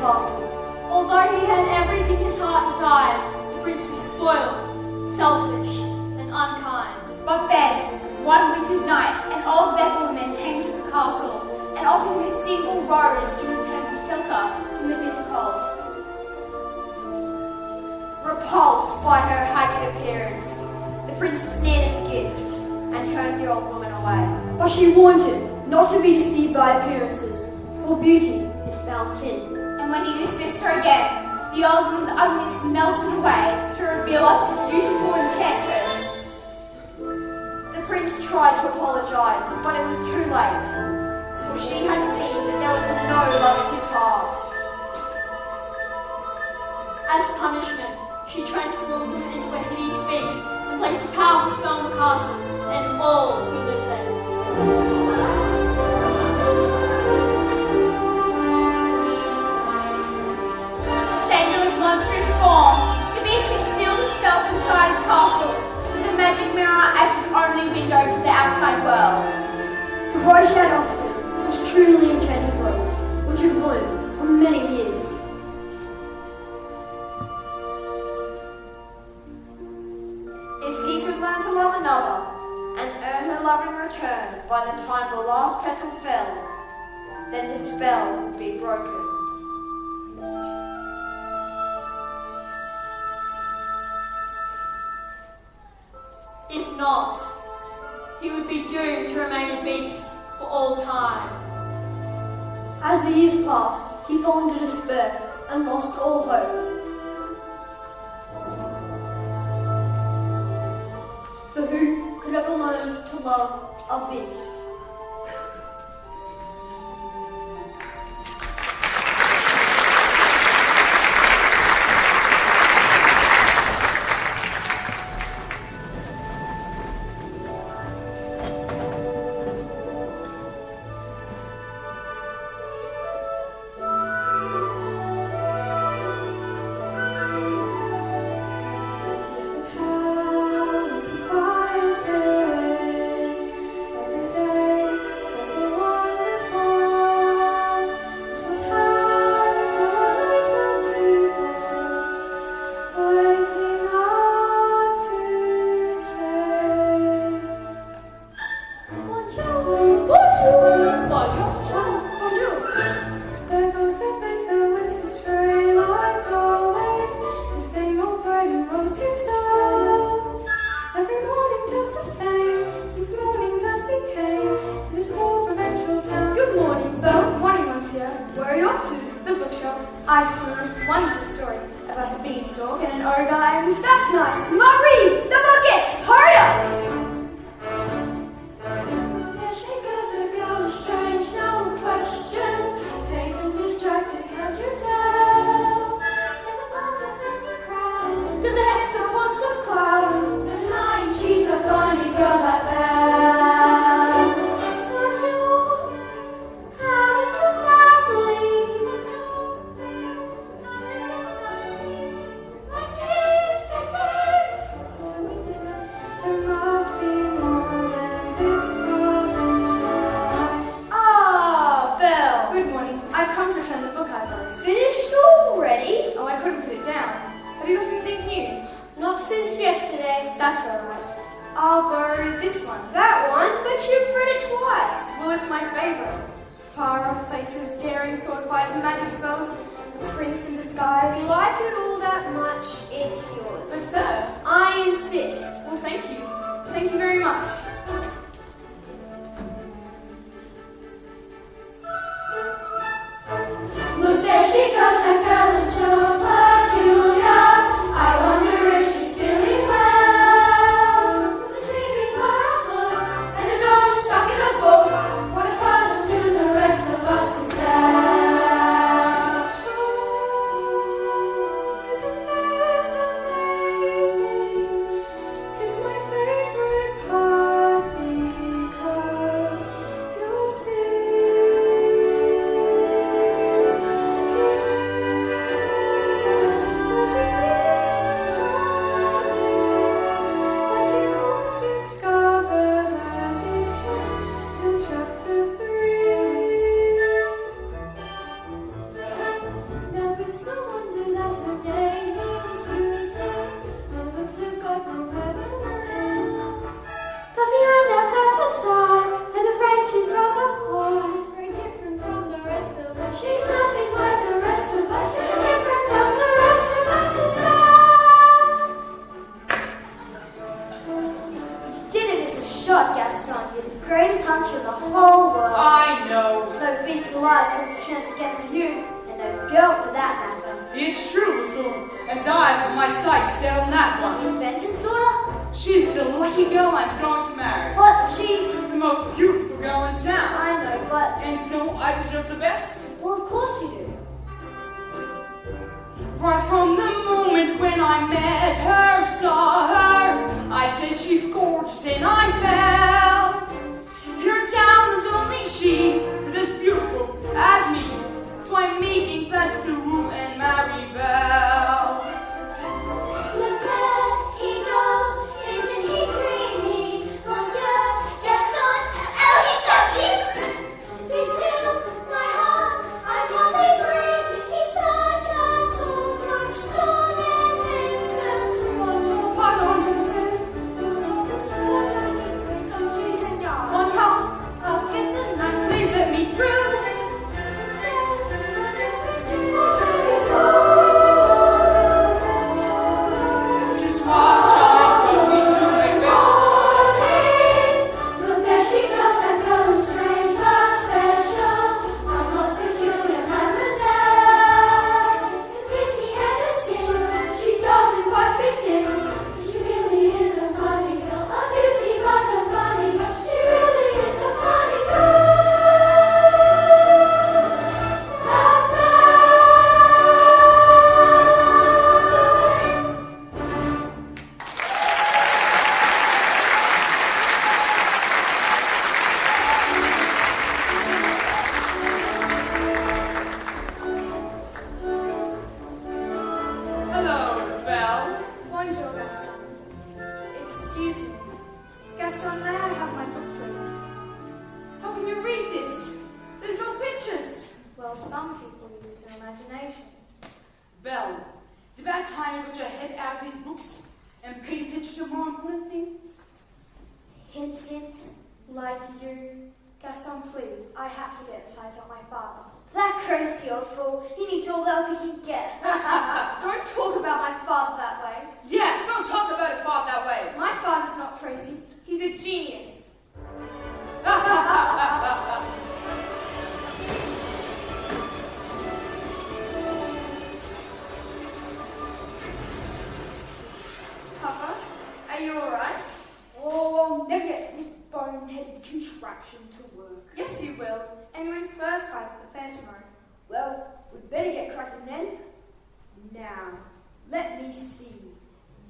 castle. Although he had everything his heart desired, the prince was spoiled, selfish, and unkind. But then, one winter's night, an old beggar woman came to the castle and offered him a single rose in return for shelter from the bitter cold. Repulsed by her haggard appearance, the prince sneered at the gift and turned the old woman away. But she warned him not to be deceived by appearances, for beauty is found thin. And when he dismissed her again, the old woman's ugliness melted away to reveal a beautiful enchantress. The prince tried to apologize, but it was too late, for she had seen that there was no love in his heart. As punishment, she transformed him into a hideous beast and placed a powerful spell on the castle and all who lived there. Ashamed of his monstrous form, the beast concealed himself inside his castle with a magic mirror as his only window to the outside world. The rose she had offered him was truly enchanted rose, which would bloom for many years. If he could learn to love another and earn her love in return by the time the last petal fell, then the spell would be broken. If not, he would be doomed to remain a beast for all time. As the years passed, he fell into despair and lost all hope. For who could ever learn to love a beast? I just remembered a wonderful story about a beanstalk and an ogre and... That's nice. Marie, the buckets! Hurry up! There she goes, a girl is strange, no question. Dazed and distracted, can't you tell? And the birds are in your crowd, 'cause the heads are once a cloud. And tonight she's a funny girl, that belle. But you, how is the family? Ah, Belle. Good morning. I've come to return the book I borrowed. Finished already? Oh, I couldn't put it down. Have you got anything new? Not since yesterday. That's alright. I'll borrow this one. That one? But you've read it twice. Well, it's my favourite. Far off places, daring sword fights, magic spells, the prince in If disguise. you like it all that much, it's yours. But sir, I insist. well, thank you. Thank you very much. Look, there she goes, that girl is so peculiar. I wonder if she's feeling well. The dreaming far afloat, and the nose stuck in a book. What a puzzle to the rest of us is that. Isn't this amazing? It's my favorite part because you'll see. sight set on that one. The inventor's daughter? She's the lucky girl I'm going to marry. But she's... The most beautiful girl in town. I know, but... And don't I deserve the best? Well, of course you do. Right from the moment when I met her, saw her, I said she's gorgeous and I fell. Here in town there's only she who's as beautiful as me. So I'm making plans to woo and marry Belle. Look where he goes, isn't he dreamy? Monsieur Gaston, oh he's so cute! Be still, my heart, I'm hardly breathing. He's such a tall, dark, stone and handsome. Pardon. Some cheese and yarn. What's up? Oh, get the knife. Please let me through. Just watch, I'm going to make Belle. Look there she goes, that girl is strange but special, almost peculiar mademoiselle. It's pity and a sin, she doesn't quite fit in. She really is a funny girl, a beauty but a funny girl. She really is a funny girl. Hello, Belle. Bonjour, Gaston. Excuse me. Gaston, may I have my book, please? How can you read this? There's no pictures. Well, some people use their imaginations. Belle, it's about time you got your head out of these books and paid attention to more important things. Hint, hint. Like you. Gaston, please. I have to get inside on my father. That crazy old fool. He needs all the help he can get. Don't talk about my father that way. Yeah, don't talk about it far that way. My father's not crazy. He's a genius. Papa, are you alright? Oh, I'll never get this boneheaded contraption to work. Yes, you will. And win first prize at the fair tomorrow. Well, we'd better get cracking then. Now, let me see.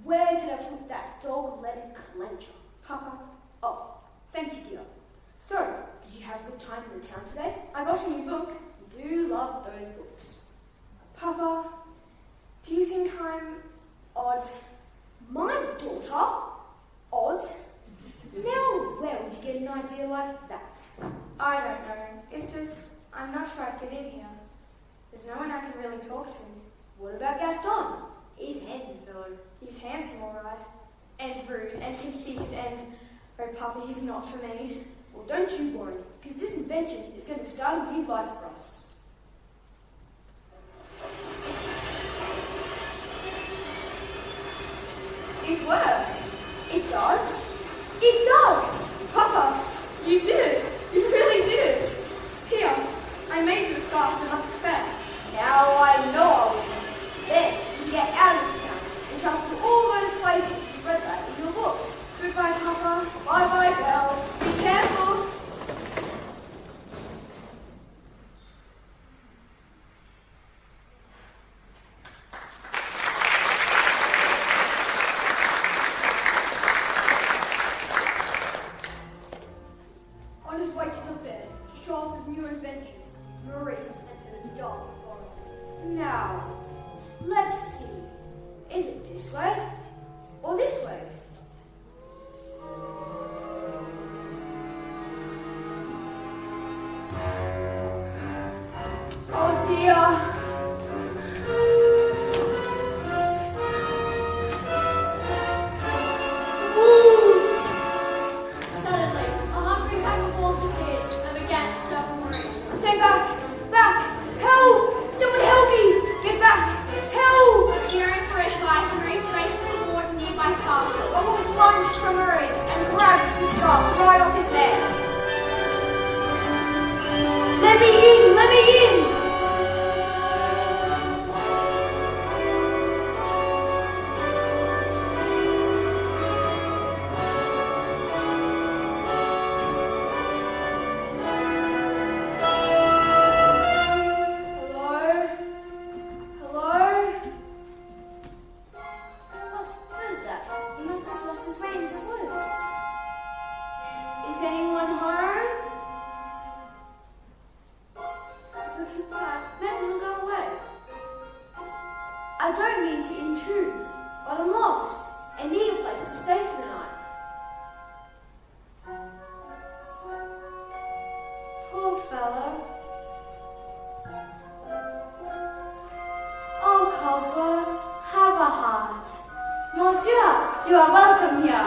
Where did I put that dog-legged clencher? Papa, Oh, thank you, dear. So, did you have a good time in the town today? I got a new book. I do love those books. Papa, do you think I'm odd? My daughter? Odd? Now, where would you get an idea like that? I don't know. It's just, I'm not sure I fit in here. There's no one I can really talk to. What about Gaston? He's a handsome fellow. He's handsome, all right. And rude, and conceited, and... Oh, Papa, he's not for me. Well, don't you worry, because this invention is going to start a new life for us. It works. It does? It does! Papa, you did it. You really did it. Here, I made you a scarf to the fair. Now I know I will. Then you get out of town and travel to all those places you read that in your books. Goodbye, Papa. Bye-bye, Belle. Be careful. On his way to the fair to show off his new invention, Maurice entered the dark forest. Now, let's see. Is it this way or this way? Oh dear. Wolves! Suddenly, a hungry pack of wolves appeared and began to stalk Maurice. Stay back! Back! Help! Someone help me! Get back! Help! Fearing for his life, Maurice raced toward a nearby castle. A wolf lunged from Maurice and grabbed the scarf right off his neck. Let me in! Let me in! I don't mean to intrude, but I'm lost and need a place to stay for the night. Poor fellow. Oh, Cogsworth, have a heart. Monsieur, you are welcome here.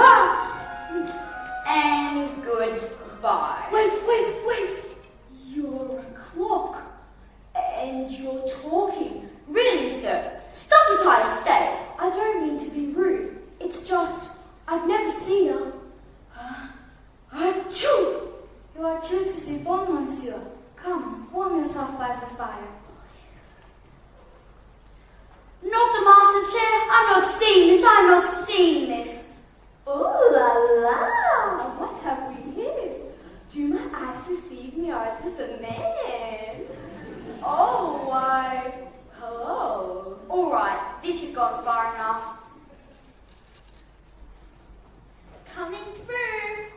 And goodbye. Wait. You're a clock. And you're talking. Really, sir? Stop it, I say. I don't mean to be rude. It's just, I've never seen her. Achoo! You are true to the bone, monsieur. Come, warm yourself by the fire. Not the master's chair. I'm not seeing this. Oh la la! What have we here? Do my eyes deceive me, or is this a man? Oh, why, hello. All right, this has gone far enough. Coming through.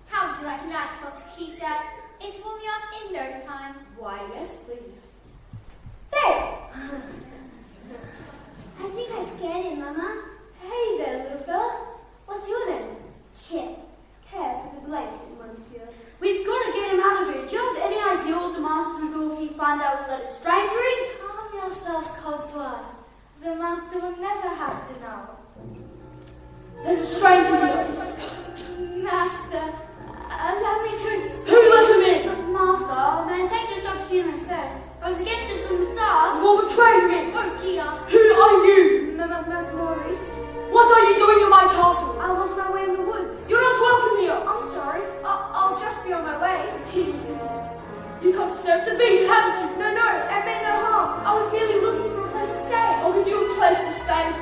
How would you like a nice pot of tea, sir? It will be up in no time. Why, yes, please. There. I think I scared him, Mama. Hey there, little fella. What's your name? Chip. Care for the blanket, monsieur. We've got to get him out of here. Do you have any idea what the master will do if he finds out we let a stranger in? Calm yourself, Cogsworth. The master will never have to know. There's a stranger here. Master, allow me to explain. Who let him in? Master, may I take this opportunity instead? I was against it from the start. What betrayed me? Oh dear. Who are you? Maurice, What are you doing in my castle? I lost my way in the woods. You're not welcome here. I'm sorry. I'll just be on my way. It's hideous, isn't it? You come to serve the beast, haven't you? No, I meant no harm. I was merely looking for a place to stay. I'll give you a place to stay.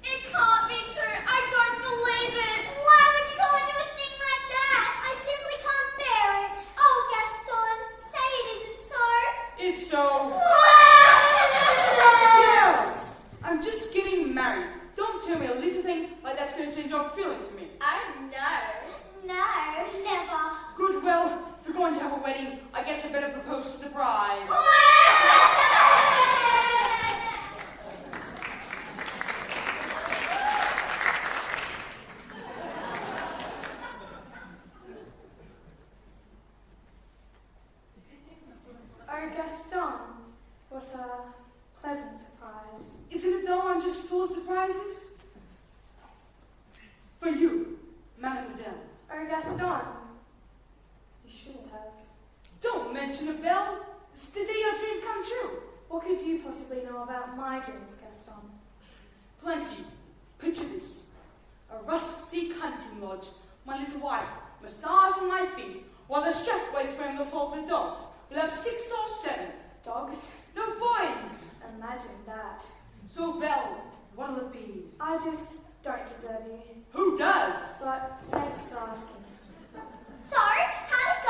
It can't be true. I don't believe it. Why would you go and do a thing like that? I simply can't bear it. Oh, Gaston, say it isn't so. It's so. Girls! I'm just getting married. Don't tell me a little thing like that's going to change your feelings for me. Oh, no. No, never. Good, well, if we're going to have a wedding, I guess I better propose to the bride. Oh, Gaston, what a pleasant surprise. Isn't it though I'm just full of surprises? For you, mademoiselle. Oh, Gaston, you shouldn't have. Don't mention a bell. It's the day your dream come true. What could you possibly know about my dreams, Gaston? Plenty. Picture this. A rustic hunting lodge. My little wife massaging my feet while the strathways bring the folded dogs. We'll have 6 or 7. Dogs? No boys. Imagine that. So, Belle, what'll it be? I just don't deserve you. Who does? But thanks for asking. So, how'd it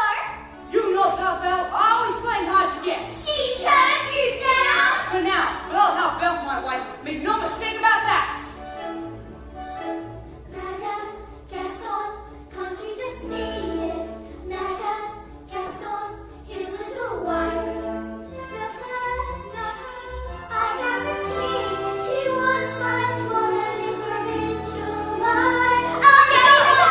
go? You knocked out Belle. Always playing hard to get. She turned you down. For now, but I'll help Belle, my wife. Make no mistake about that. Madame Gaston, can't you just see it? Madame Gaston, his little wife. That's her, not her. I guarantee it. She wants much more than his provincial life. I'll get over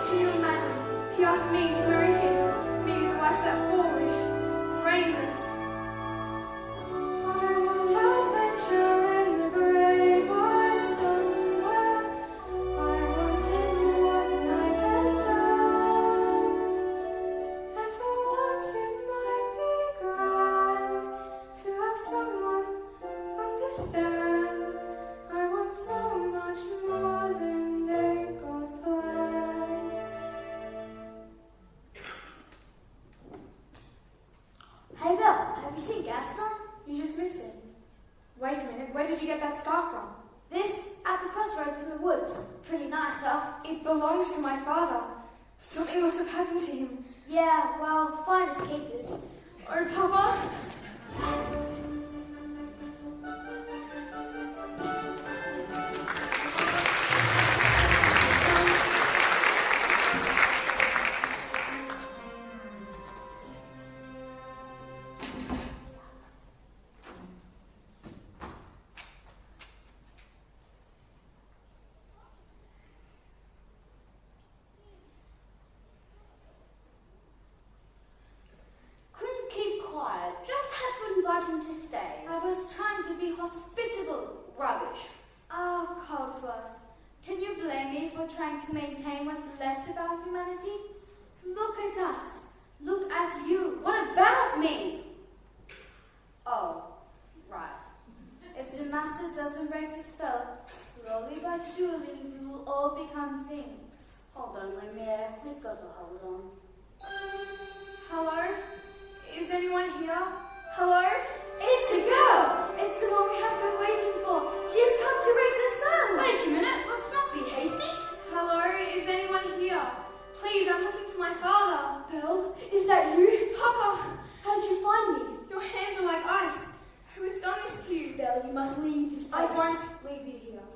Can you imagine? He asked me to marry him. Me, the wife that boorish, brainless. I This, at the crossroads in the woods. Pretty nice, huh? It belongs to my father. Something must have happened to him. Yeah, well, finders keepers. Oh, Papa. Couldn't keep quiet. Just had to invite him to stay. I was trying to be hospitable. Rubbish. Oh, Cogsworth, can you blame me for trying to maintain what's left of our humanity? Look at us. Look at you. What about me? Oh, right. If the master doesn't break the spell, slowly but surely we will all become things. Hold on, Lumiere. We've got to hold on. Hello? Is anyone here? Hello? It's a girl! It's the one we have been waiting for. She has come to break the spell. Wait a minute, let's not be hasty. Hello, is anyone here? Please, I'm looking for my father. Belle, is that you? Papa, how did you find me? Your hands are like ice. Who has done this to you? Belle, you must leave this I place. won't leave you here.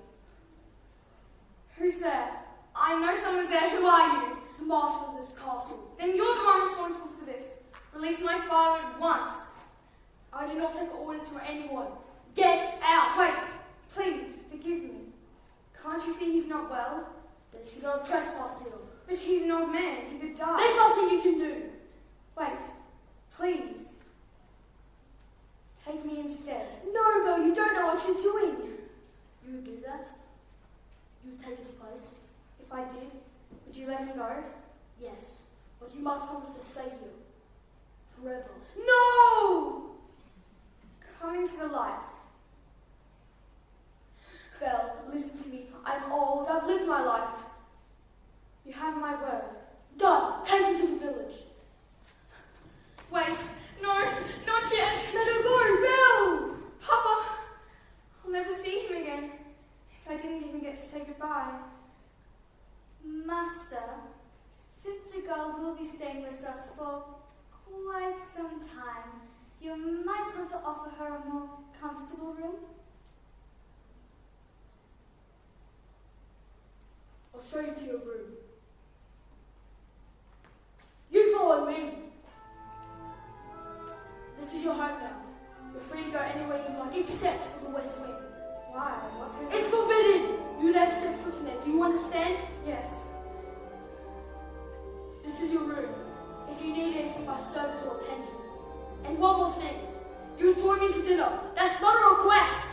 Who's there? I know someone's there. Who are you? The marshal of this castle. Then you're the one responsible for this. Release my father at once. I do not take orders from anyone. Get out! Wait, please, forgive me. Can't you see he's not well? Then you should not trespass here. But he's an old man. He could die. There's nothing you can do. Wait, please. Take me instead. No, Belle, you don't know what you're doing. You would do that? You would take his place? If I did, would you let him go? Yes. But you must promise to stay here. Forever. No! Come into the light. Belle, listen to me. I'm old. I've lived my life. You have my word. Done. Take him to the village. Wait, no, not yet. Let her go, Belle! Papa, I'll never see him again. I didn't even get to say goodbye. Master, since the girl will be staying with us for quite some time, you might want to offer her a more comfortable room. I'll show you to your room. You follow me. This is your home now. You're free to go anywhere you like, except for the West Wing. Why? What's it? It's forbidden! You never set foot in there. Do you understand? Yes. This is your room. If you need anything, my servants will attend you. And one more thing. You join me for dinner. That's not a request.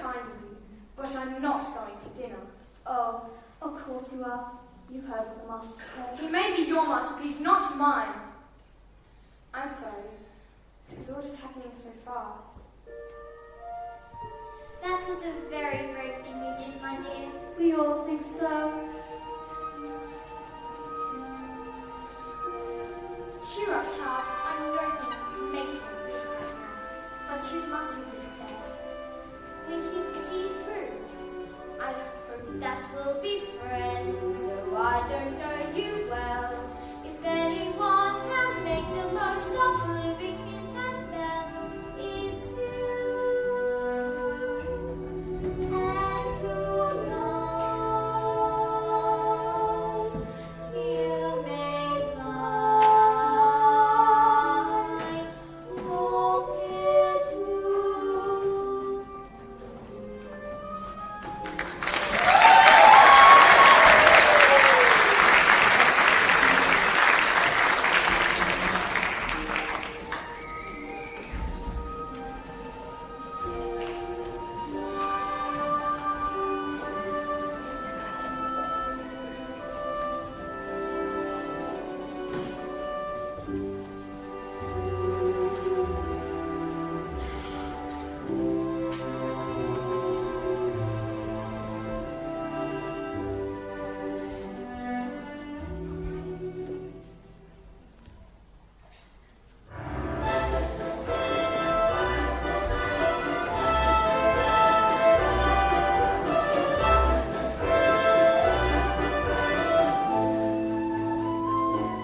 kind of you, but I'm not going to dinner. Oh, of course you are. You heard what the master said. He may be your master, but he's not mine. I'm sorry. This is all just happening so fast. That was a very brave thing you did, my dear. We all think so. Cheer up, child. I know things may seem big right now, but you mustn't despair. We're here to see you through. I hope that we'll be friends, though I don't know you well. If anyone can make the most of living in that bell, it's you. And who knows, you may find hope here too.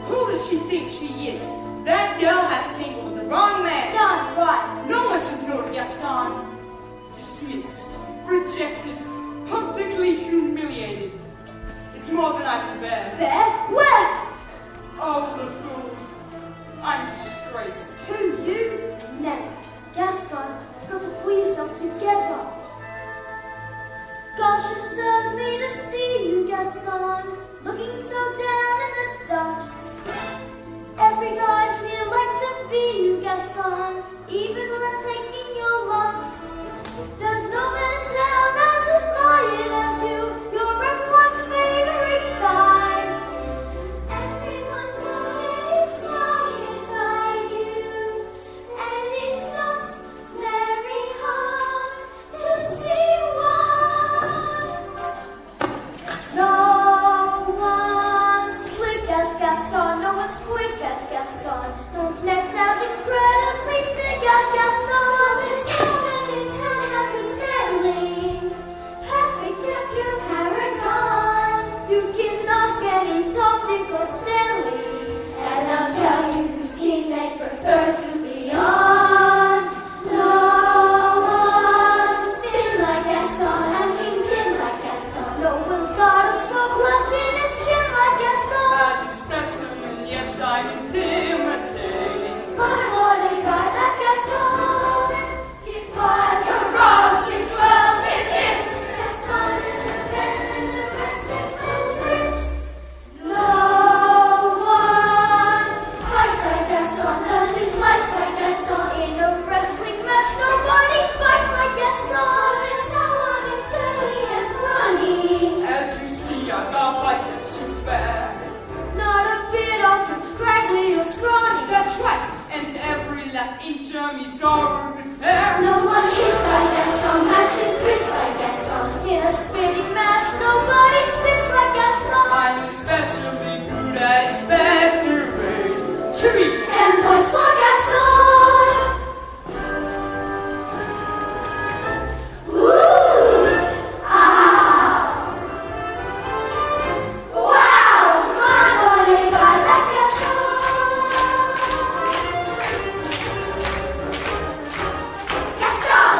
Who does she think she is? That girl has tangled with the wrong man. Done right. No one says no to Gaston. Dismissed, rejected, publicly humiliated. It's more than I can bear. There? Where? Oh, the fool. I'm disgraced. Who, you? Never. Gaston, you've got to pull yourself together. Gosh, it stirs me to see you, Gaston, looking so down in the dumps. Every guy here like to be you, Gaston, even when taking your lumps. There's no man in town as admired as you. You're everyone's favorite guy. Everyone's already tired by you, and it's not very hard to see why. No one's slick as Gaston, no one's quick as Gaston, no one's next as incredibly thick as Gaston. There's no man in town half as manly, perfect at pure paragon. You've given us getting Tom, Dick, or Stanley, And I'll tell you whose team they prefer to be on. No one's thin like Gaston, and thin like Gaston. no one's got a smoke left in his chin like Gaston. As a specimen, yes, I'm intimidating. My morning guy like Gaston. Give 5 for Ross, give 12 in hips. Gaston is the best, and the rest is little trips. No one fights like Gaston, does his lights like Gaston. In a wrestling match, nobody fights like Gaston. There's no one who's dirty and brawny. As you see, I've got biceps to spare. Not a bit of him scraggly or scrawny. That's right, and to every last inch of me's covered with hair. No one hits like Gaston, matches wits like Gaston. In a spinning match, nobody spins like Gaston. I'm especially good at expectorating treats. 10 points for Gaston. Ooh, ah, wow, my morning guy like Gaston. Gaston,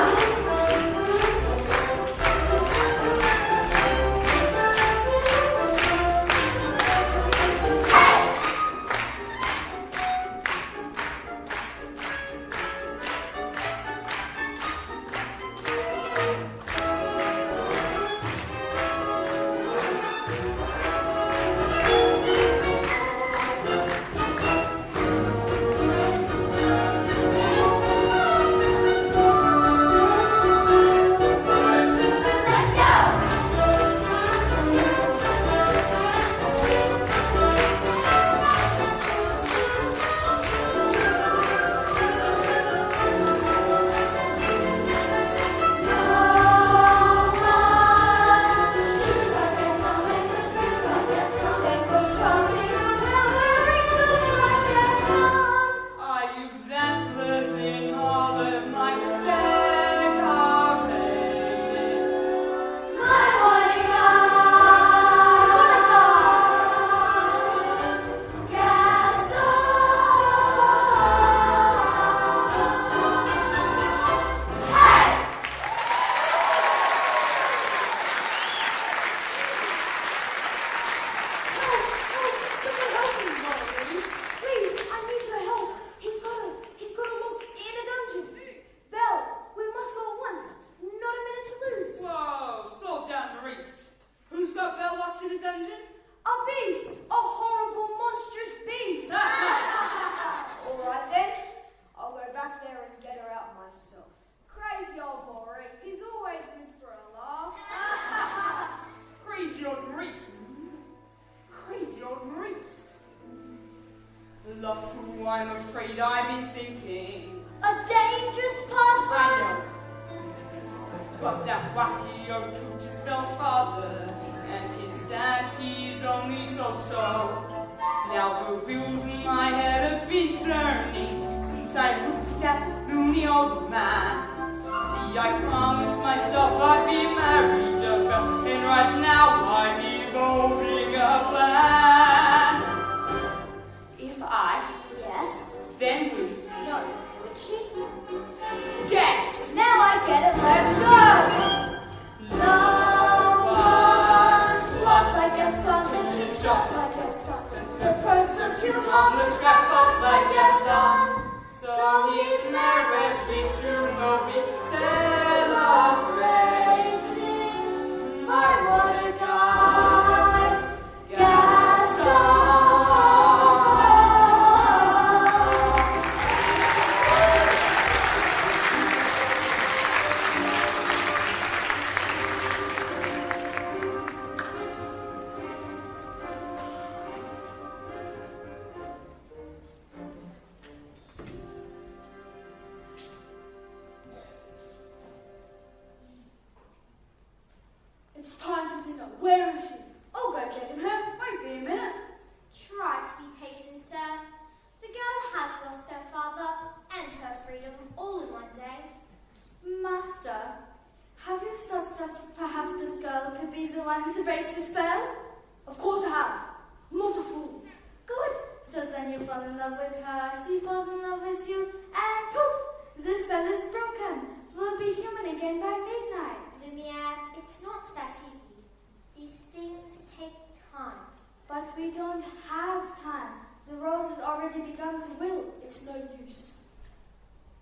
I'm afraid I've been thinking. A dangerous pastime. I know. But that wacky old coot is Belle's father, and his sanity is only so-so. Now the wheels in my head have been turning since I looked at that loony old man. See, I promised myself I'd be married to Belle, and right now I'm evolving a plan. If I, Yes. then we, No. Would she? get Now I get it. Let's go. No one walks like Gaston, and she talks like Gaston. So persecute on the scrapbox like Gaston. so his marriage we soon will be celebrating. My water god, Gaston. It's time for dinner. Where is she? I'll go check on her. Won't be a minute. Try to be patient, sir. The girl has lost her father and her freedom all in one day. Master, have you thought that perhaps this girl could be the one to break the spell? Of course I have. I'm not a fool. Good. So then you fall in love with her, she falls in love with you, and poof, the spell is broken. We'll be human again by midnight. Lumiere, it's not that easy. These things take time. But we don't have time. The rose has already begun to wilt. It's no use.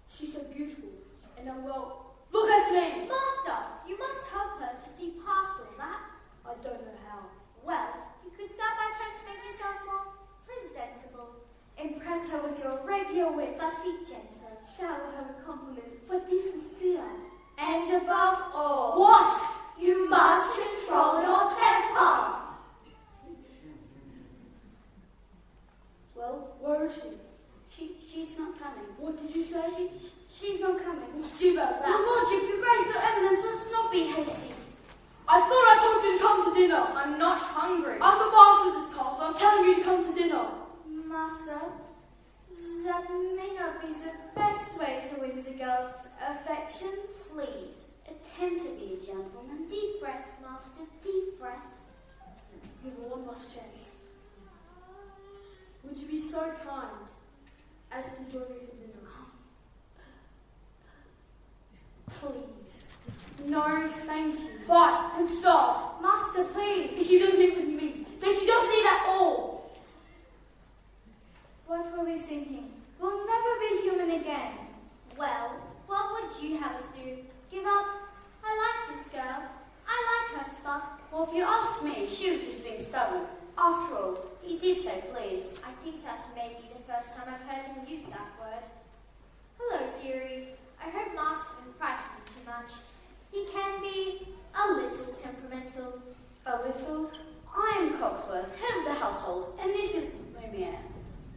She's so beautiful. And I'm well. Look at me! Master, you must help her to see past all that. I don't know how. Well, you could start by trying to make yourself more presentable. Impress her with your rapier wit. But be gentle. Shower her with compliments, but be sincere. And above all, What? you must control your temper. Well, where is she? She's not coming. What did you say? She's not coming. We'll see about Your that. lordship, your grace, your eminence, let's not be hasty. I thought I told you to come to dinner. I'm not hungry. I'm the master of this castle. I'm telling you to come to dinner. Master, that may not be the best way to win the girl's affections. Please, attempt to be a gentleman. Deep breath, Master, deep breath. Give her one last chance. Would you be so kind as to join me for dinner? Please. No, thank you. Fine, then starve. Master, If please. she doesn't eat with me, then she doesn't eat at all. What were we thinking? We'll never be human again. Well, what would you have us do? Give up? I like this girl. I like her spark. Well, if you ask me, she was just being stubborn. After all, he did say please. I think that's maybe the first time I've heard him use that word. Hello, dearie. I heard Master didn't frighten you too much. He can be a little temperamental. A little. I am Cogsworth, head of the household, and this is Lumiere.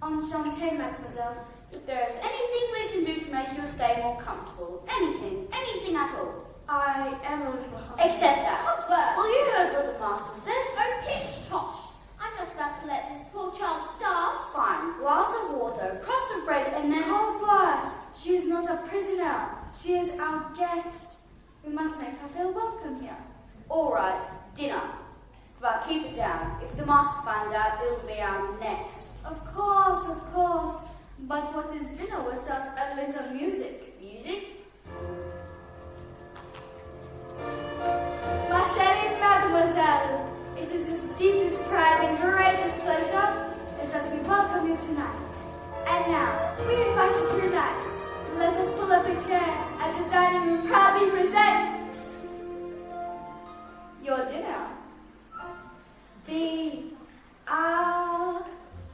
Enchanté, mademoiselle. If there is anything we can do to make your stay more comfortable, anything at all, I am a little hungry. except that. Cogsworth! Well, you heard what the master said. Oh, pish tosh! I'm not about to let this poor child starve. Fine, glass of water, crust of bread, and then... Cogsworth, she is not a prisoner. She is our guest. We must make her feel welcome here. All right, dinner. But keep it down. If the master finds out, it'll be our next. Of course, of course. But what is dinner without a little music? Music? Ma chère mademoiselle, it is with deepest pride and greatest pleasure is that we welcome you tonight. And now, we invite you to relax. Let us pull up a chair as the dining room proudly presents your dinner. Be our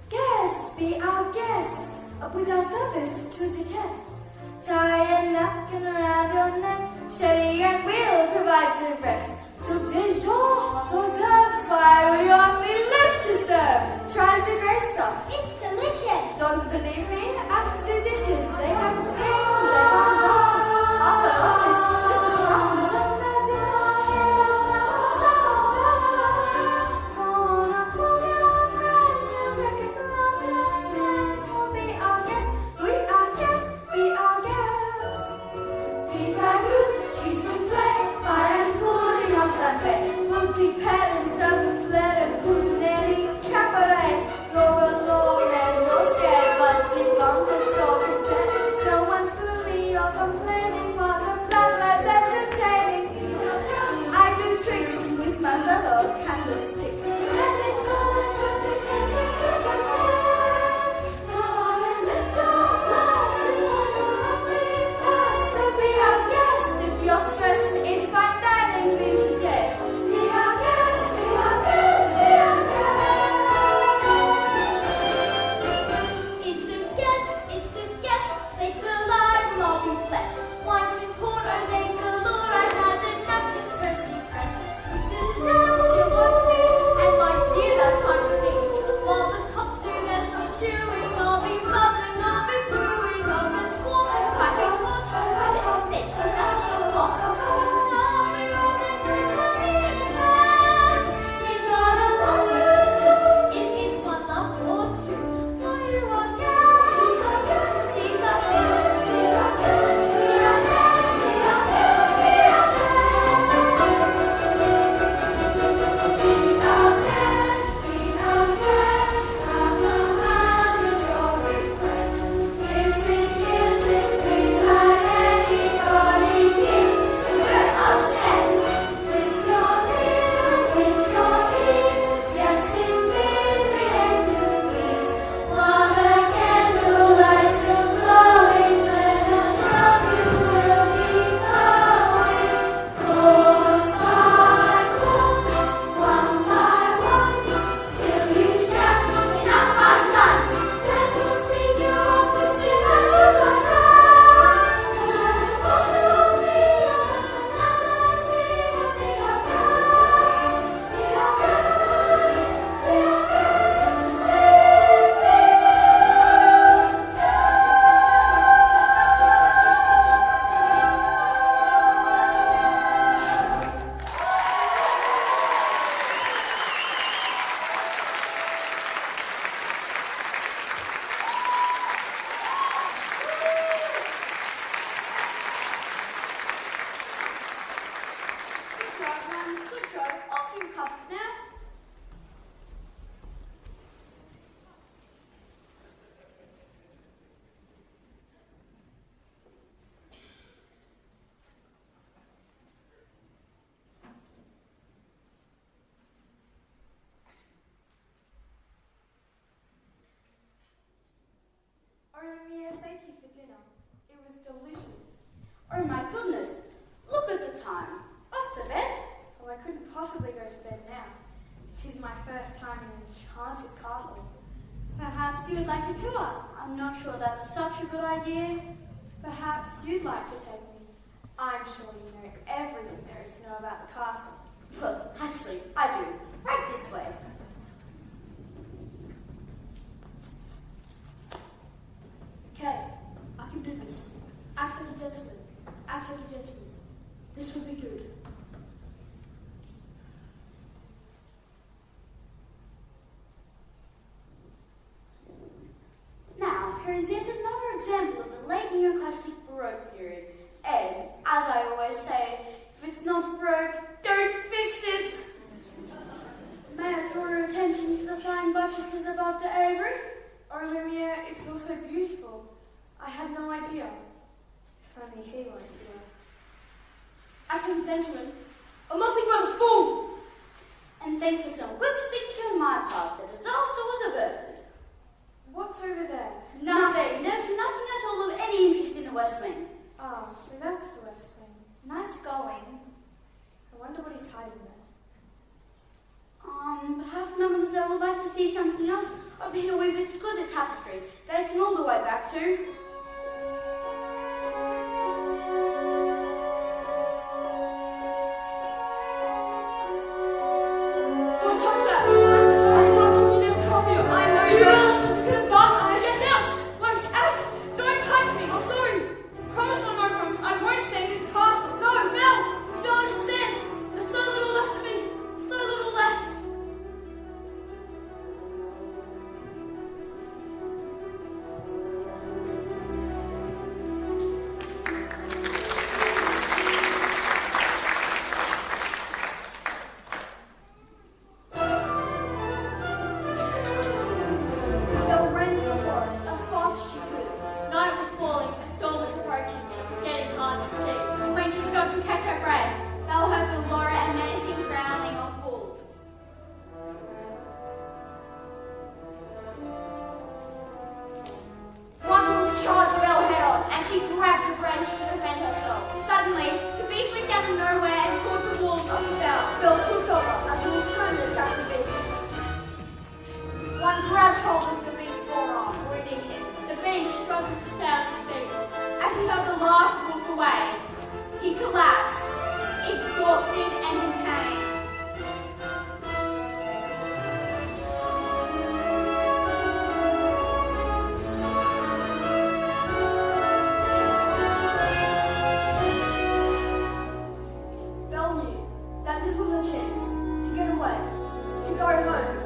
guest, be our guest. Put our service to the test. Tie a napkin around your neck, Shelly, and we'll provide the rest. So dish your hot hors d'oeuvres, while we only live to serve. try the great stuff. It's delicious. Don't believe me? Ask the dishes. They can sing, they can dance. After all, this is France. Candlesticks. And it's all perfect as a chicken bread. Come on and lift your glass and take a lovely pass. So be our guest. If you're stressed, it's fine dining, we suggest. Be our guest, be our guest, be our guest. It's a guess, steaks alive, will all be blessed. Wines with port, I thank the Lord, I've had the napkins freshly pressed. With dessert, sugar tea, and my dear, that's fine for me. While the cups do their self-chewing, I'll be bubbling, I'll be brewing, I'll get warm and piping hot, and it's thick, 'cause that's the spot. You tell me all the good honey and you've got a lot to do. If it's one lump or two, for you are guest. She's our guest, she's our guest, she's our guest. Be our guest, be our guest, be our guest. Good job. Off your cups now. Oh, Mia, thank you for dinner. It was delicious. Oh my goodness, look at the time. Off to bed? Oh, I couldn't possibly go to bed now. It is my first time in an enchanted castle. Perhaps you would like a tour. I'm not sure that's such a good idea. Perhaps you'd like to take me. I'm sure you know everything there is to know about the castle. Well, actually, I do. Right this way. Okay, I can do this. Act like a gentleman. Act like a gentleman. This will be good. Now, here is yet another example of the late neoclassic Baroque period. And, as I always say, if it's not Baroque, don't fix it! May I draw your attention to the fine buttresses above the Avery? Oh, Lumia, it's also beautiful. I had no idea. If only he weren't here. Act like a gentleman. I'm nothing but a fool. And thanks to some quick thinking on my part, the disaster was averted. What's over there? Nothing. There's nothing at all of any interest in the West Wing. Oh, so that's the West Wing. Nice going. I wonder what he's hiding there. Perhaps Mademoiselle would like to see something else. Over here we've exquisite tapestries, dating all the way back to... Don't touch that. I thought I told you never to trouble you. last look away, he collapsed, exhausted and in pain. Belle knew that this was her chance to get away, to go home.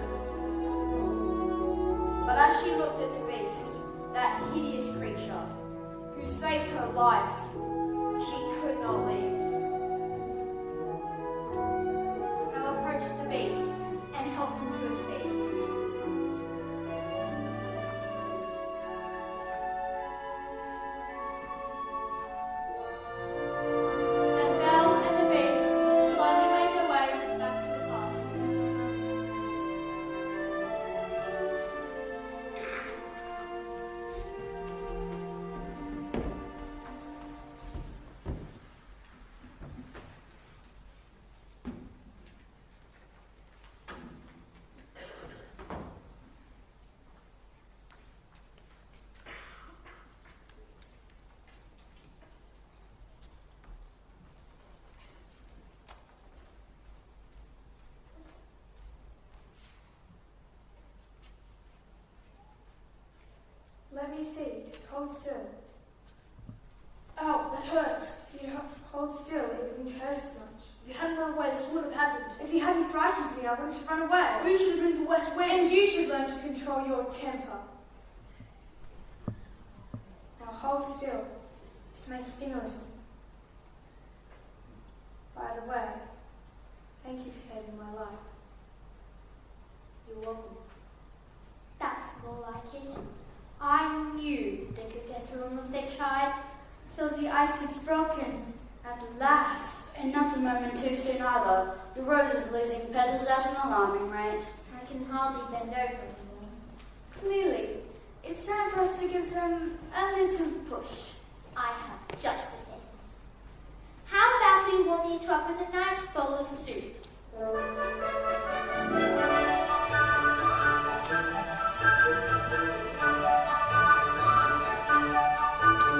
But as she looked at the beast, that hideous creature, who saved her life, she could not leave. Belle approached the beast and helped him to his feet. And Belle and the beast slowly made their way back to the castle. Let me see. Just hold still. Ow, that hurts. If you hold still, it wouldn't hurt as much. If you hadn't run away, this would have happened. If you hadn't frightened me, I wouldn't have run away. We should have been the West Wind. And you should learn to control your temper. Now hold still. This may sting a little. By the way, thank you for saving my life. You're welcome. That's more like it. I knew they could get along if they tried. So the ice is broken. At last. And not a moment too soon either. The rose is losing petals at an alarming rate. I can hardly bend over anymore. Clearly, it's time for us to give them a little push. I have just the thing. How about we warm you two up with a nice bowl of soup?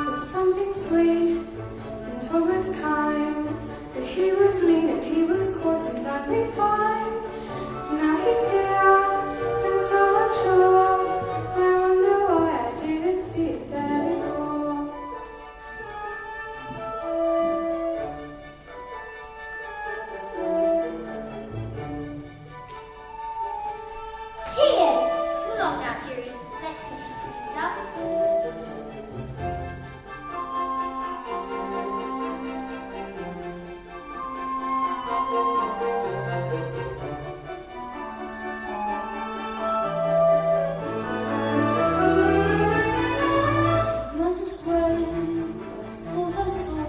There's something sweet and almost kind. But he was mean and he was coarse and done me fine. Now he's dead and so unsure. I wonder why I didn't see it there before. Cheers! Come along now, Tyrion. Let's get you cleaned up. Not this way, I thought I saw.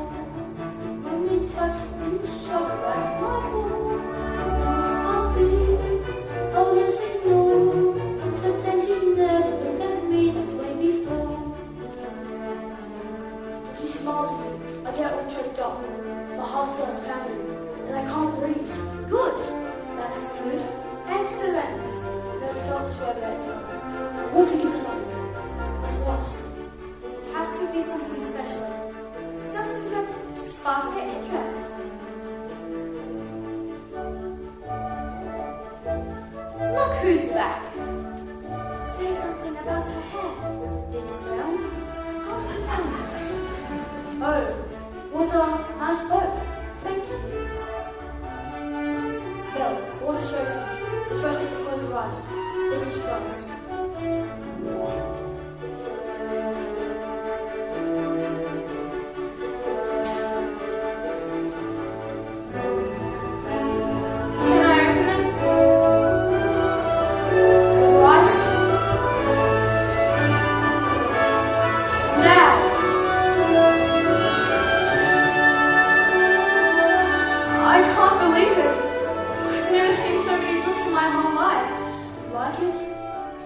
When we touched, you shot right to my ball. No, it can't be. I'll just ignore. But then she's never looked at me that way before. She smiles at me. I get all choked up. My heart starts pounding, and I can't breathe. Good. That's good. Excellent. Never felt this way before. I want to give her something. But what? It has to be something special. Something that sparks her interest. Look who's back. Say something about her hair. It's brown. God, I found it. Oh, what a nice bow. Thank you. Belle, I want to show it to you. But first, you have to close your eyes. It's a surprise. Can I open it? Alright. Now! I can't believe it. I've never seen so many books in my whole life. You like it? It's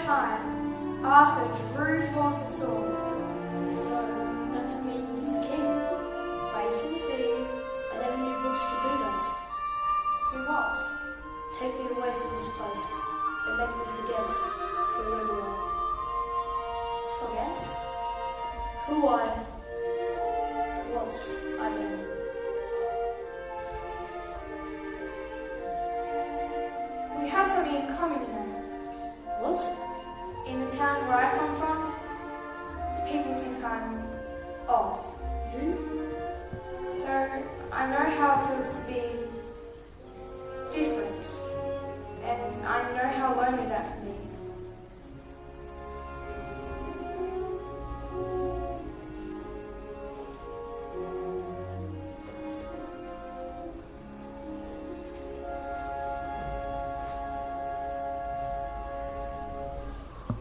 time, Arthur drew forth the sword. So, that must mean he's the king. Wait and see. I never knew books could do that. Do what? Take me away from this place and make me forget for who you are. Forget? Who I am. What I am. We have something in common, you know. What? In the town where I come from, people think I'm odd. You? So I know how it feels to be different, and I know how lonely that can be.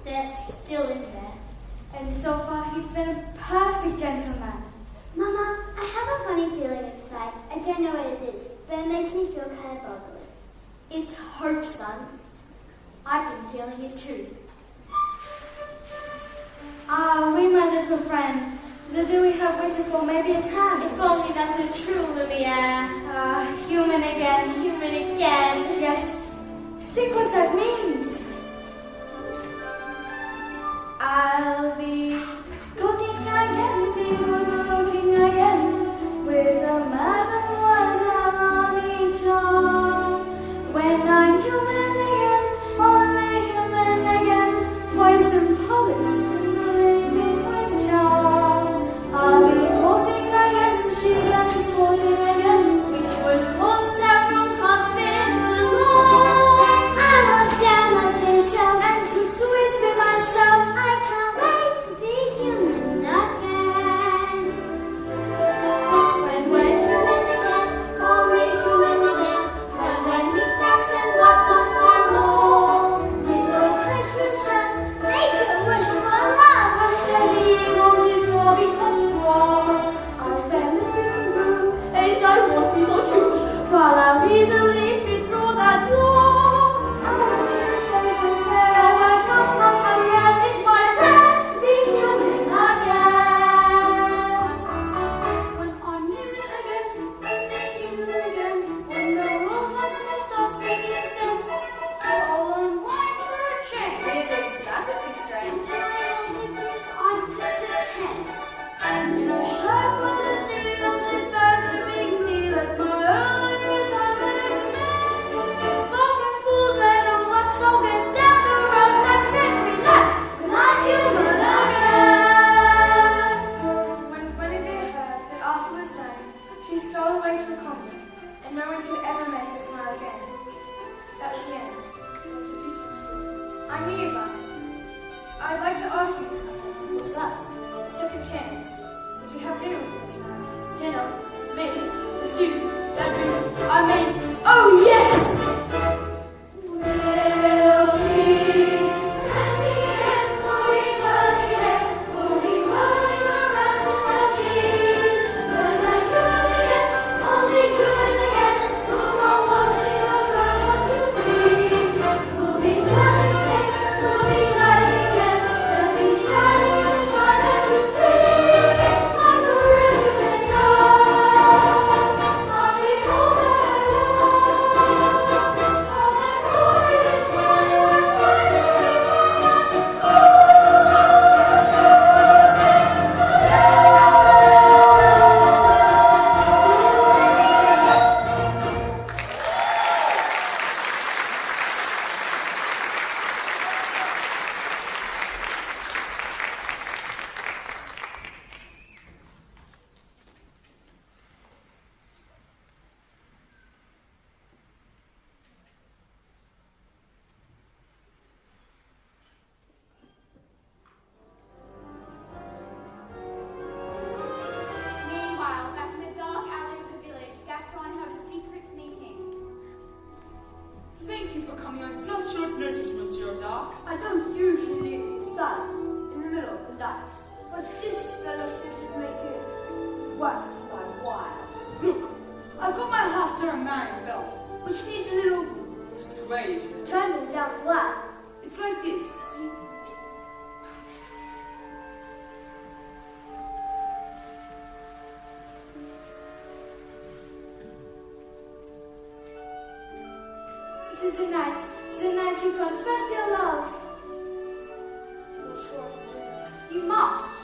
They're still in there. And so far, he's been a perfect gentleman. Mama, I have a funny feeling inside. I don't know what it is, but it makes me feel kind of bubbly. It's hope, son. I've been feeling it too. Ah, we, my little friend. So do we have waited for maybe a time? If only that were true, Lumiere. Ah, human again. Human again. Yes. See what that means. I'll be cooking again, be looking again, with a mademoiselle on each arm. When I'm human again, only human again, poised and polished and living with charm. I'll be courting again, she and sporting again. Which would cause several husbands alone. I look down on this show And to do it with myself, I can't wait to be human again. When we're human again, only human again. When we facts and whatnots for more. Make those Christmas shut, make it wish for love. Our living room, and I won't be so huge, while I'll easily fit through that door. it's my plan to be human again. When I'm human again, only human again. When the world once more starts making sense, I'll unwind for a change. Really, that's a bit strange. I'm tense. You know, sharp mother seals with bags of big tea like my early retirement commenced. Fucking fools made of wax, I'll get down to rust. That's it, relax, and I'm human again. When Guinevere heard that Arthur was slain, she stole away to the convent, and no one could ever make her smile again. That's the end. I knew you, Bunny. I'd like to ask you something. What's that? A second chance. Would you have dinner with me tonight? Dinner, me, with you, that room, I mean, Oh, yes! We'll be dancing again, we'll be twirling again, we'll be whirling around the centuries. When I'm human again, only human again, we'll go waltzing around 1, 2, 3. We'll be twirling again, we'll be lighting again, we'll be shining as bright as you please. Like a ribbon dawn, I'll be older and Meanwhile, back in the dark alley of the village, Gaston held a secret meeting. Thank you for coming on such short notice, Monsieur Dark. I don't usually leave the sun in the middle of the night, but this fellow said he'd make it worth my while. Look, I've got my heart stirring marrying bell, which needs a little persuasion. Turn them down flat. It's like this, see? It is the night you confess your love. I'm not sure I can do that. You must.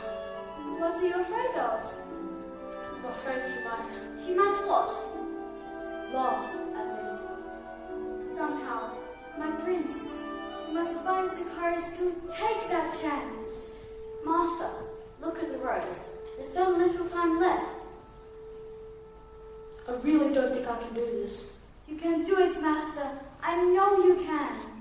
What are you afraid of? I'm afraid She might what? Laugh at me. Somehow, my prince must find the courage to take that chance. Master, look at the rose. There's so little time left. I really don't think I can do this. You can do it, Master. I know you can.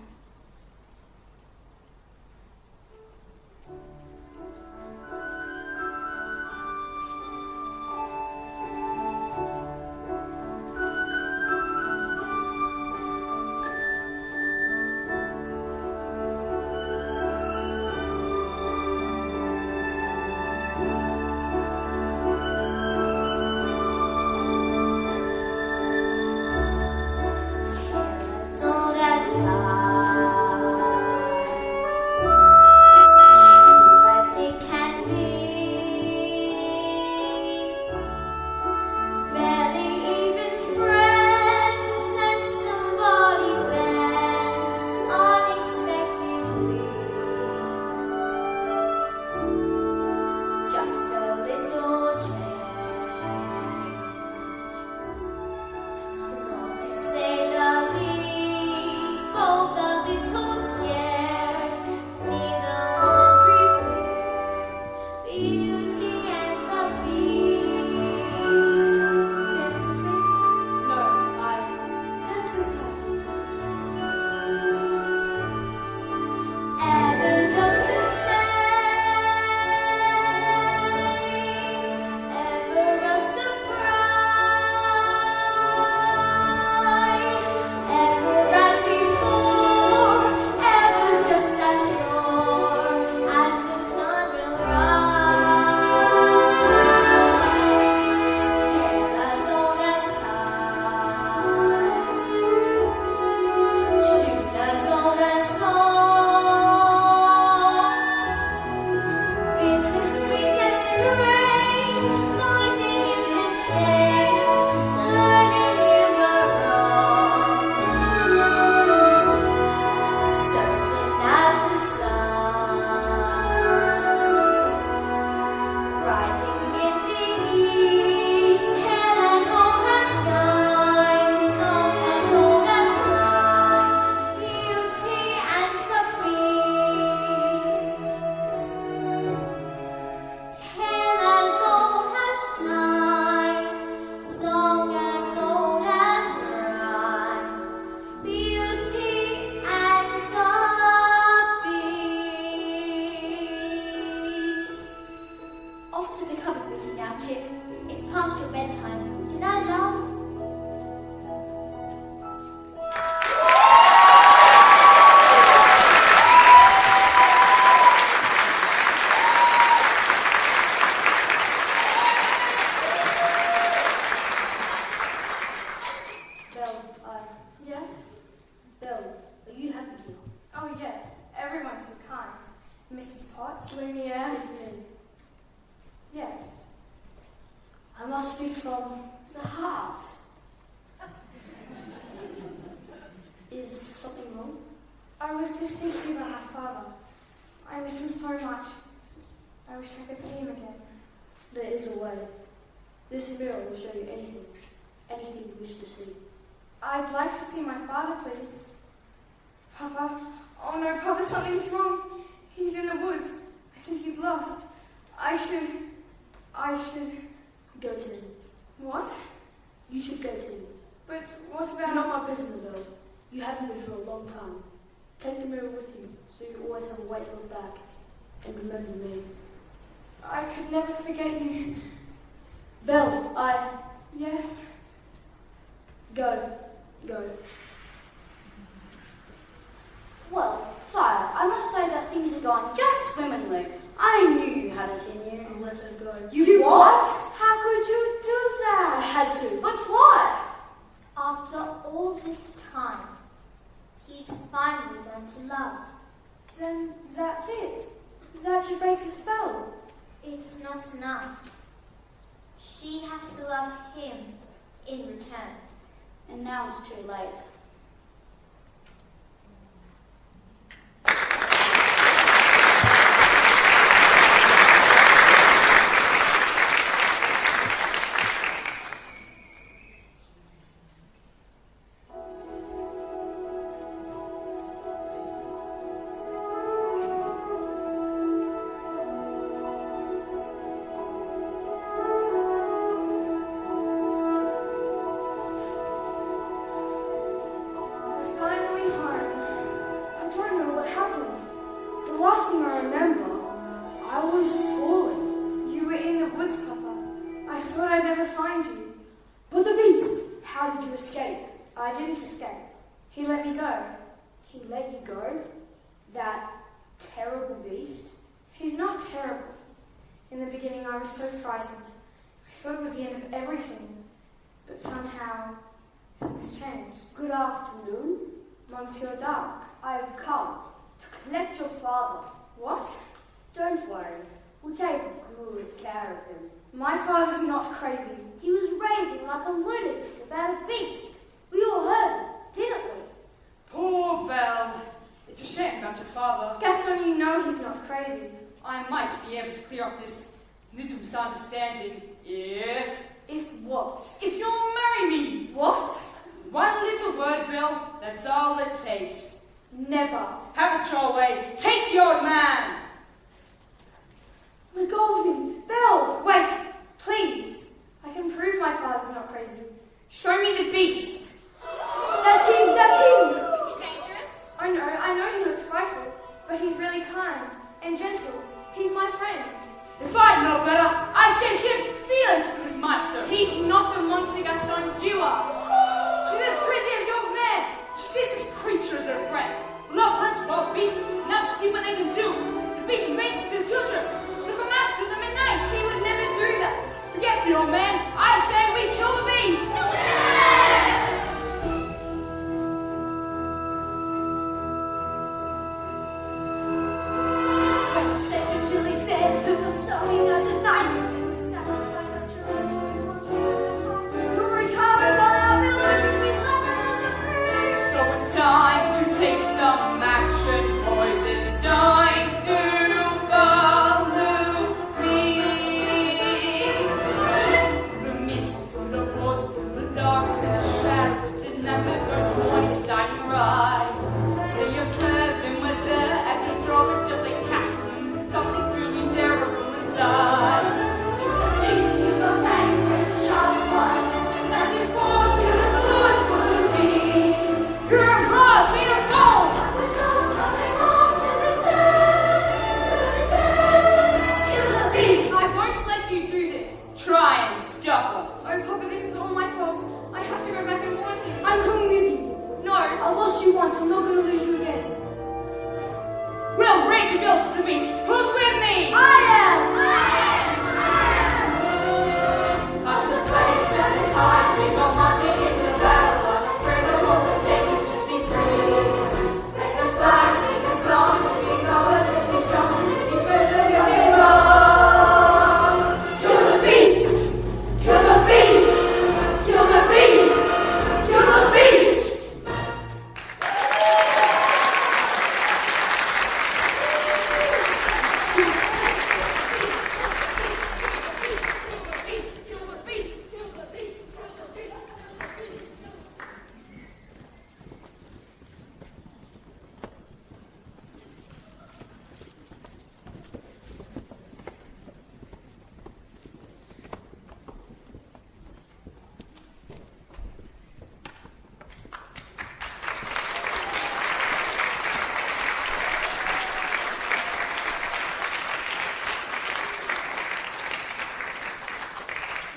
And now it's too late. you escape? I didn't escape. He let me go. He let you go? That terrible beast? He's not terrible. In the beginning, I was so frightened. I thought it was the end of everything. But somehow, things changed. Good afternoon. Monsieur Dark. I have come to collect your father. What? Don't worry. We'll take good care of him. My father's not crazy. He was raving like a lunatic about a beast. We all heard him, didn't we? Poor Belle. It's a shame about your father. Gaston, you know he's not crazy. I might be able to clear up this little misunderstanding if If what? you'll marry me. What? One little word, Belle. That's all it takes. Never. Have it your way. Take the old man. Let go of me! Belle! Wait! Please! I can prove my father's not crazy. Show me the beast! That's him! That's him! Is he dangerous? I know he looks frightful, but he's really kind and gentle. He's my friend. If I'd know better, I said he'd feel into this monster. He's not the monster, Gaston. You are. She's as crazy as your man. She sees this creature as her friend. Love hunts wild beasts, now see what they can do. The beast made for the children. Look a master them at night. He would never do that. Forget the old man. I say we kill the beast. Second Julie's dead, look what's stalking us at night. Sacrifice our children, You're recovered on our village! We love her! So it's time to take some action, boys. It's time to follow me. The mist from the wood, the darkness and the shadows did not go to one exciting ride. So you've heard them with the echo throw until they castle them. Something really terrible inside. it's a beast, use our fangs, raise a sharp one. Massive paws, to the floors for the beast. You're a boss, ain't a bone. We're coming home to this death. Kill the beast. I won't let you do this. Try and stop us. Oh, Papa, this is all my fault. I have to go back and warn him. I'm coming with you. No. I lost you once, I'm not gonna lose you again. We'll raid the village to the beast. Who's with me? I am! That's the place that is hard. We go marching into battle. I'm afraid of all the dangers just see breeze. Raise a flag, sing a song. We know it to be strong. To be first of your hero. Kill the beast! Kill the beast! Kill the beast! Kill the beast!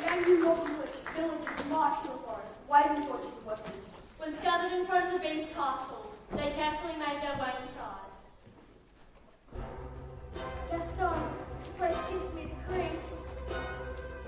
Now you know the villagers march to the forest, waving torches and weapons. Once gathered in front of the beast castle, they carefully made their way inside. Gaston, this place gives me the creeps.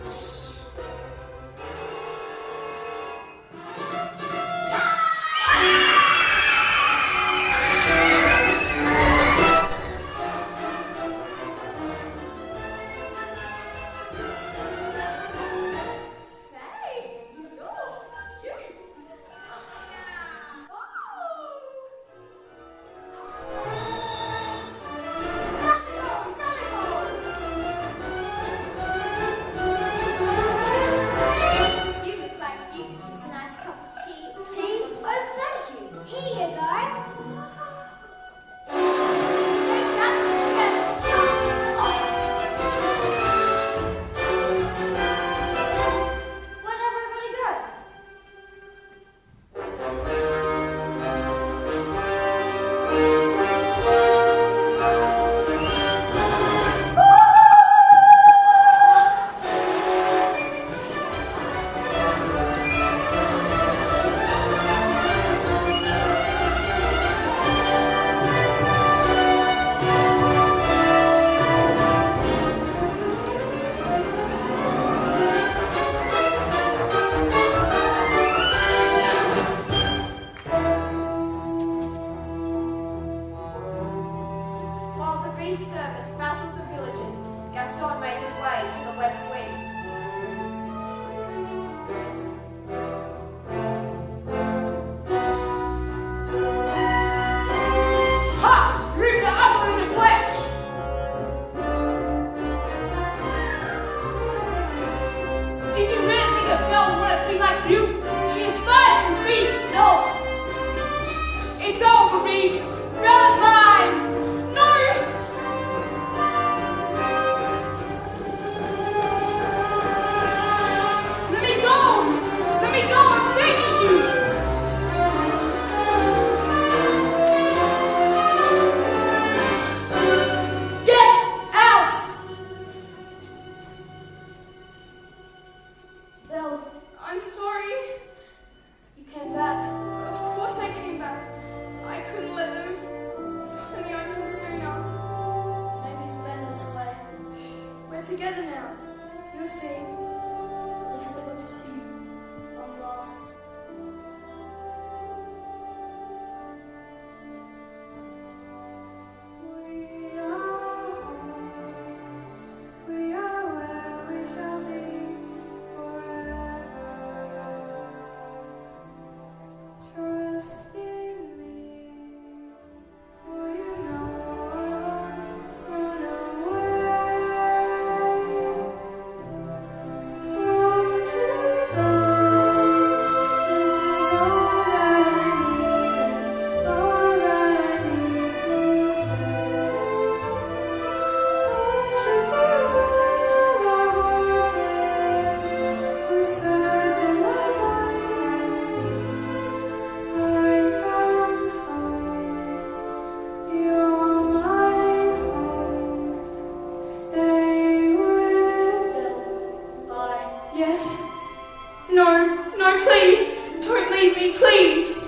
No, please, don't leave me, please.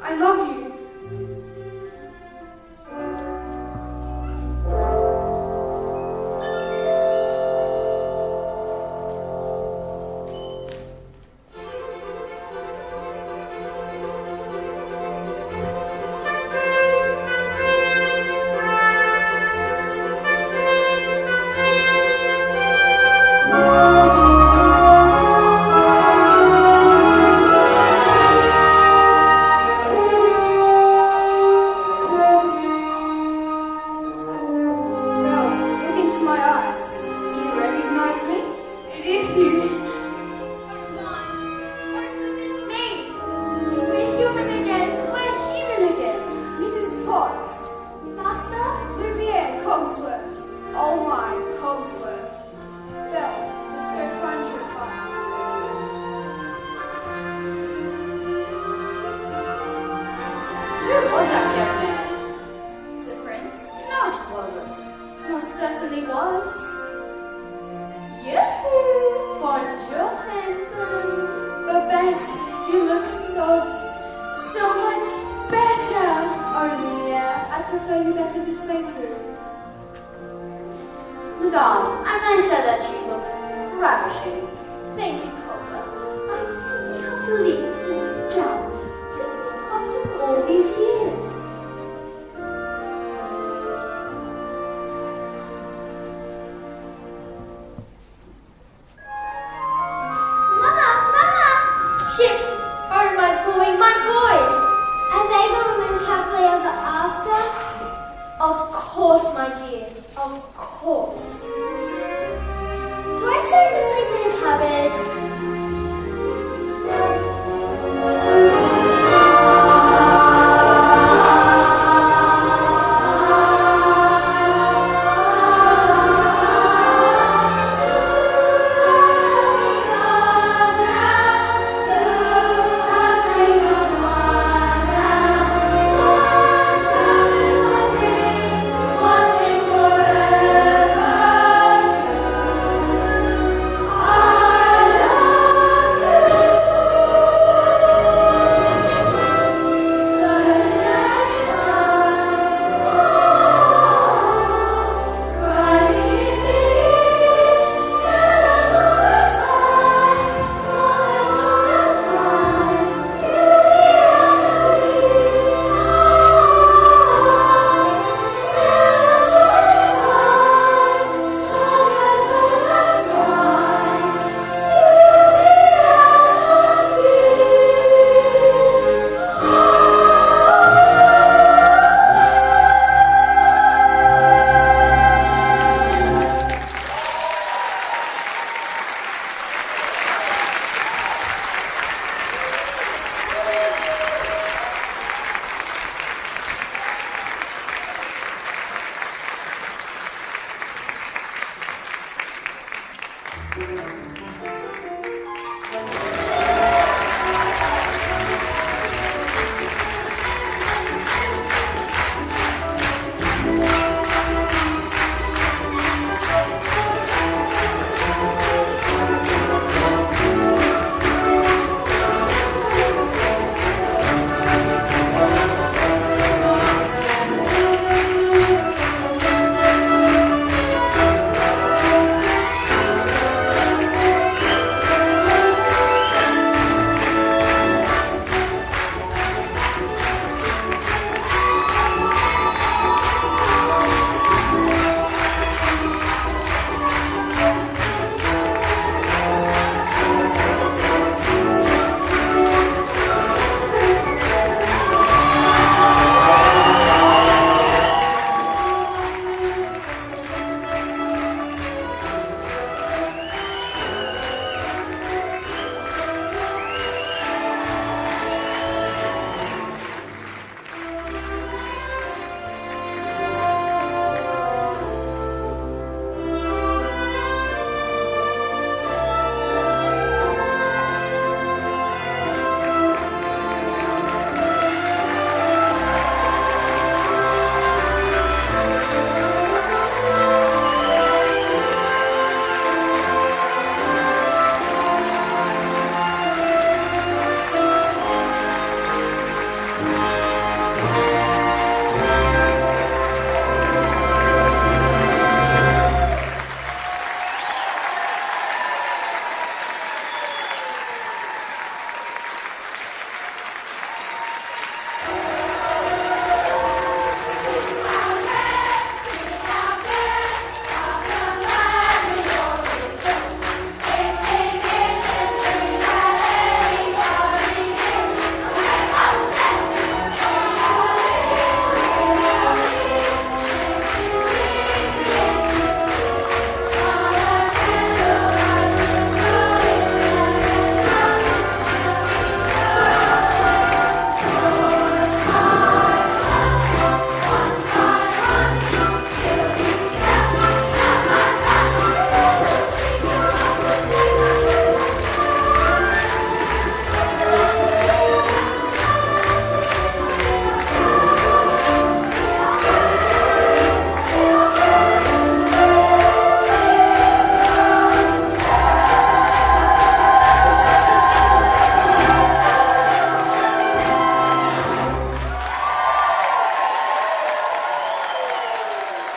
I love you. Belle, look into my eyes. Do you recognize me? It is you. We're human again. We're human again. Mrs. Potts. Master Lumiere Cogsworth. Oh my, Cogsworth. Belle, let's go find your father. Who was that young man? The prince? No, it wasn't. It most certainly was. Yoo-hoo! Bonjour, handsome. Babette, you look so much better. Only, I prefer you better this way too. Madame, I may say that you look ravishing. Thank you, Potter. I simply can't believe this gown fits me after all these years. Mama, Mama! Chip! Oh, my boy, my boy! Are they going to live happily ever after? Of course, my dear. Of course. Do I stay to sleep in a cabin?